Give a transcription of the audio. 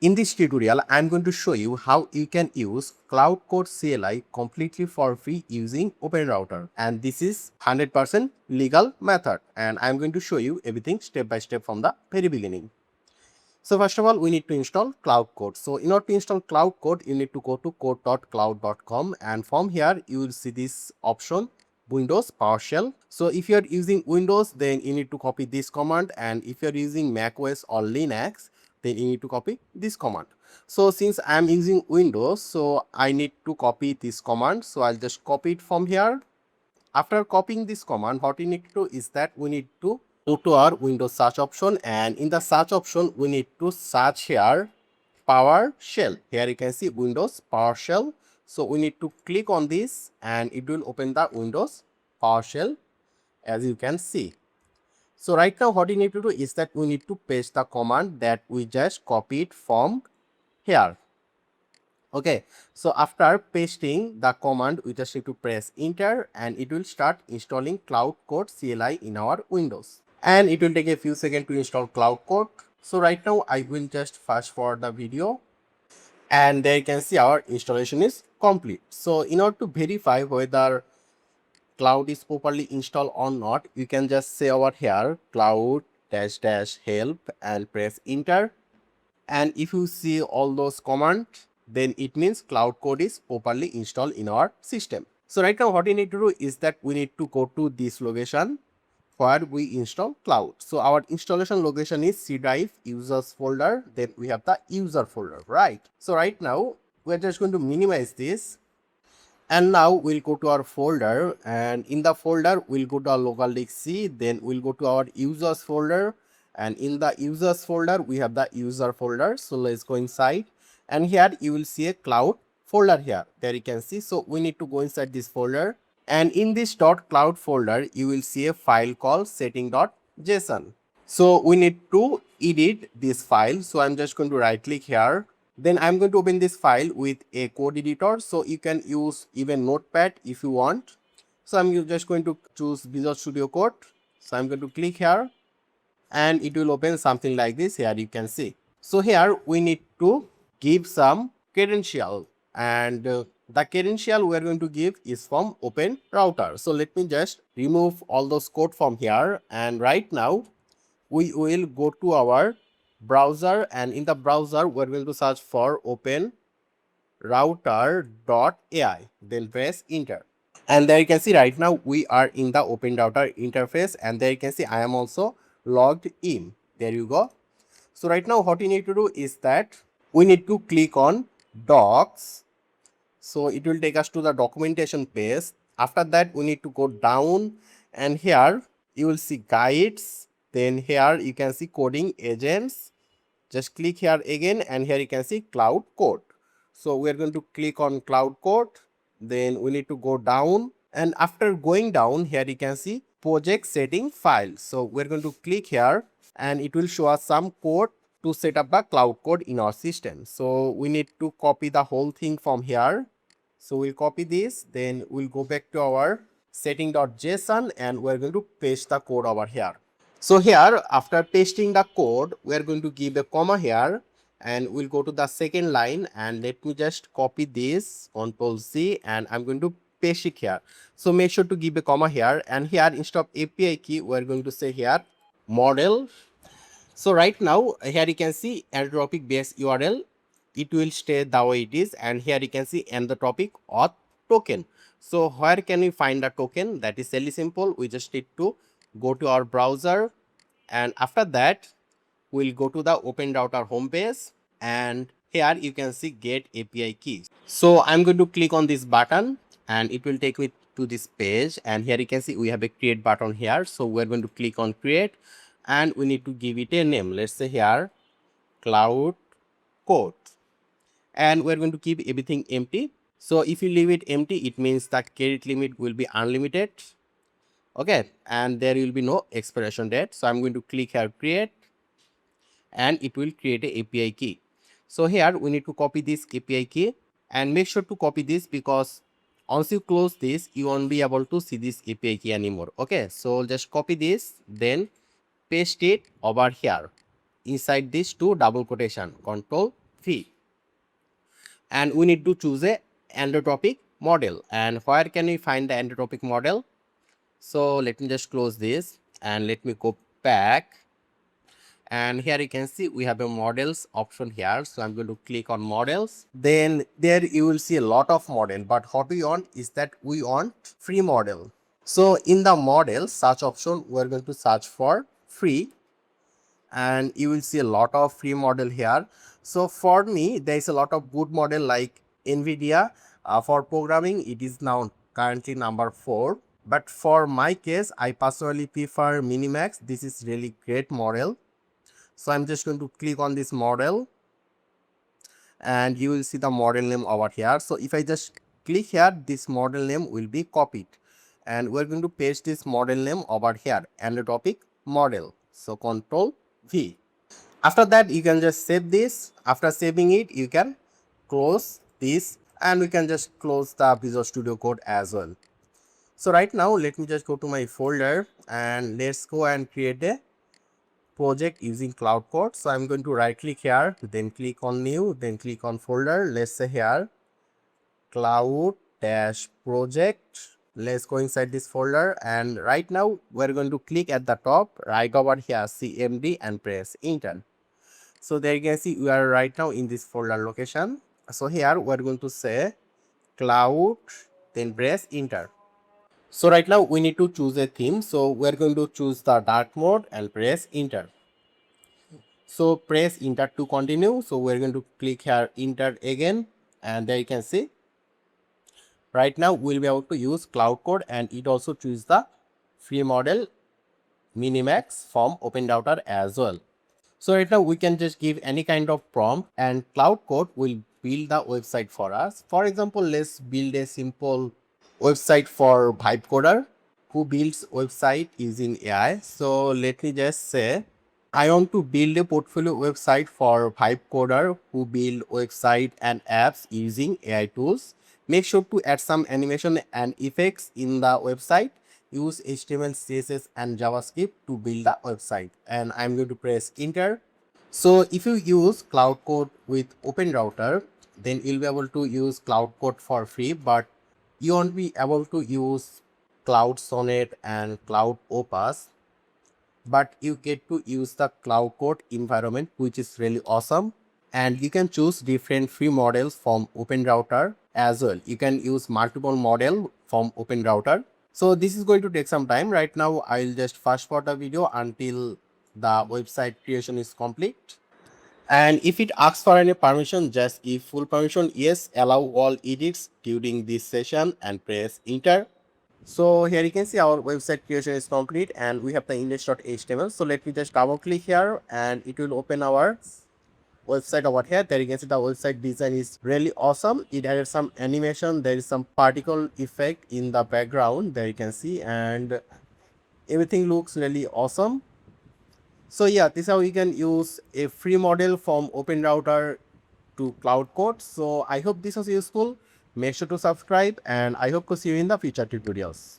In this tutorial, I'm going to show you how you can use Claude Code CLI completely for free using OpenRouter. And this is 100% legal method. And I'm going to show you everything step by step from the very beginning. So first of all, we need to install Cloud Code. So in order to install Cloud Code, you need to go to code.cloud.com, and from here you will see this option, Windows PowerShell. So if you are using Windows, then you need to copy this command, and if you are using macOS or Linux, then you need to copy this command. So since I am using Windows, so I need to copy this command. So I'll just copy it from here. After copying this command, what we need to do is that we need to go to our Windows search option, and in the search option we need to search here PowerShell. Here you can see Windows PowerShell. So we need to click on this and it will open the Windows PowerShell, as you can see. So right now what we need to do is that we need to paste the command that we just copied from here. Okay, so after pasting the command, we just need to press enter and it will start installing Cloud Code CLI in our Windows. And it will take a few seconds to install Cloud Code. So right now I will just fast forward the video, and there you can see our installation is complete. So in order to verify whether Cloud is properly installed or not, you can just say over here cloud -- help and press enter. And if you see all those commands, then it means Cloud Code is properly installed in our system. So right now what we need to do is that we need to go to this location where we install Cloud. So our installation location is C drive users folder, then we have the user folder, right? So right now we're just going to minimize this, and now we'll go to our folder, and in the folder we'll go to our local disk C, then we'll go to our users folder, and in the users folder we have the user folder. So let's go inside, and here you will see a Cloud folder here. There you can see. So we need to go inside this folder, and in this .cloud folder you will see a file called settings.json. So we need to edit this file. So I'm just going to right click here. Then I'm going to open this file with a code editor. So you can use even Notepad if you want. So I'm just going to choose Visual Studio Code. So I'm going to click here and it will open something like this. Here you can see. So here we need to give some credential, and the credential we are going to give is from OpenRouter. So let me just remove all those code from here, and right now we will go to our browser, and in the browser we're going to search for OpenRouter.ai, then press enter. And there you can see right now we are in the OpenRouter interface, and there you can see I am also logged in. There you go. So right now what we need to do is that we need to click on docs. So it will take us to the documentation page. After that we need to go down, and here you will see guides. Then here you can see coding agents. Just click here again, and here you can see Cloud Code. So we are going to click on Cloud Code. Then we need to go down, and after going down, here you can see project setting file. So we're going to click here, and it will show us some code to set up the Cloud Code in our system. So we need to copy the whole thing from here. So we'll copy this, then we'll go back to our setting.json, and we're going to paste the code over here. So here after pasting the code, we are going to give a comma here, and we'll go to the second line, and let me just copy this, Ctrl+C, and I'm going to paste it here. So make sure to give a comma here, and here instead of API key we are going to say here model. So right now here you can see airdropic base URL, it will stay the way it is, and here you can see and the topic auth token. So where can we find the token? That is really simple. We just need to go to our browser, and after that we'll go to the OpenRouter homepage, and here you can see get API keys. So I'm going to click on this button, and it will take me to this page, and here you can see we have a create button here. So we're going to click on create, and we need to give it a name. Let's say here Cloud Code, and we're going to keep everything empty. So if you leave it empty, it means the credit limit will be unlimited. Okay, and there will be no expiration date. So I'm going to click here create, and it will create a API key. So here we need to copy this API key, and make sure to copy this, because once you close this you won't be able to see this API key anymore. Okay, so just copy this, then paste it over here inside these two double quotation, Ctrl+. V. And we need to choose a endotropic model. And where can we find the endotropic model? So let me just close this and let me go back. And here you can see we have a models option here. So I'm going to click on models. Then there you will see a lot of model, but what we want is that we want free model. So in the model search option, we're going to search for free, and you will see a lot of free model here. So for me, there is a lot of good model like NVIDIA. For programming, it is now currently number 4. But for my case, I personally prefer Minimax. This is really great model. So I'm just going to click on this model, and you will see the model name over here. So if I just click here, this model name will be copied, and we're going to paste this model name over here, endotropic model. So Control V. After that, you can just save this. After saving it, you can close this, and we can just close the Visual Studio Code as well. So right now, let me just go to my folder, and let's go and create a project using Claude Code. So I'm going to right click here, then click on new, then click on folder. Let's say here Cloud dash project. Let's go inside this folder, and right now we're going to click at the top right over here CMD and press enter. So there you can see we are right now in this folder location. So here we're going to say cloud, then press enter. So right now we need to choose a theme. So we're going to choose the dark mode and press enter. So press enter to continue. So we're going to click here enter again, and there you can see right now we'll be able to use Claude Code, and it also choose the free model Minimax from OpenRouter as well. So right now we can just give any kind of prompt, and Claude Code will build the website for us. For example, let's build a simple website for Vibe Coder who builds website using AI. So let me just say I want to build a portfolio website for Vibe Coder who build website and apps using AI tools. Make sure to add some animation and effects in the website. Use HTML, CSS and JavaScript to build the website, and I'm going to press enter. So if you use Claude Code with OpenRouter, then you'll be able to use Claude Code for free, but you won't be able to use Cloud Sonnet and Cloud Opus, but you get to use the Claude Code environment, which is really awesome. And you can choose different free models from OpenRouter as well. You can use multiple model from OpenRouter. So this is going to take some time. Right now, I'll just fast forward the video until the website creation is complete. And if it asks for any permission, just give full permission. Yes, allow all edits during this session and press enter. So here you can see our website creation is complete, and we have the index.html. So let me just double click here, and it will open our website over here. There you can see the website design is really awesome. It added some animation. There is some particle effect in the background. There you can see, and everything looks really awesome. So yeah, this is how you can use a free model from OpenRouter to Claude Code. So I hope this was useful. Make sure to subscribe, and I hope to see you in the future tutorials.